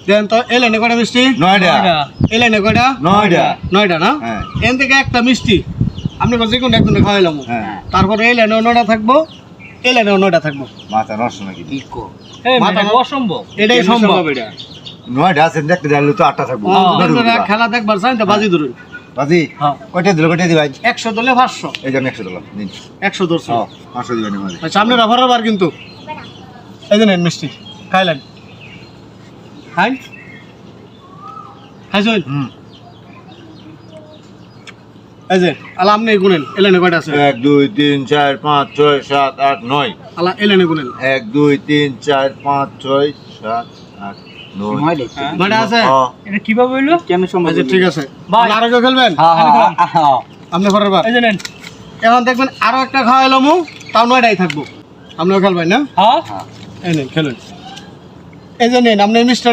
দেন তো এই লাইনে কয়টা মিষ্টি? 9টা। এই লাইনে কয়টা? 9টা না? হ্যাঁ এখান থেকে একটা মিষ্টি আপনি যে কোনো একজনে খাওয়াইলাম। হ্যাঁ তারপরে এই লাইনে 9টা থাকবো, এই লাইনে 9টা থাকবো। মাথা নষ্ট নাকি মাথা অসম্ভব, এটাই সম্ভব। 9টা আছে দেখতে যাইলে তো 8টা থাকবো আপনারা খেলা দেখবার চান তো বাজি ধরুন। বাজি হ্যাঁ। কয়টা দিল কয়টা দি ভাই 100 দলে 500, এই যে 100 দিলাম নিন 100 ধরছো। হ্যাঁ 500 দিবেন মাঝে সামনে রাফার বার কিন্তু এই যে নেন মিষ্টি খাইলেন। খাই খাইছেন? এই যে আলা আপনি গুনেন এলেনে কয়টা আছে? 1 2 3 4 5 6 7 8 9 আলা এলেনে গুনেন 1 2 3 4 5 6 7 8 9 নয়টা আছে। এটা কিভাবে হইলো? কেমনে সম্ভব? আচ্ছা ঠিক আছে ভাই। আরো কেউ খেলবেন? আপনি পরের বার এই যে নেন। এখন দেখবেন আরো একটা খাওয়াইলাম, তাও 9টাই থাকবো। আপনিও খেলবেন না? হ্যাঁ এই নেন খেলেন। এই যে নেন আপনি মিষ্টিটা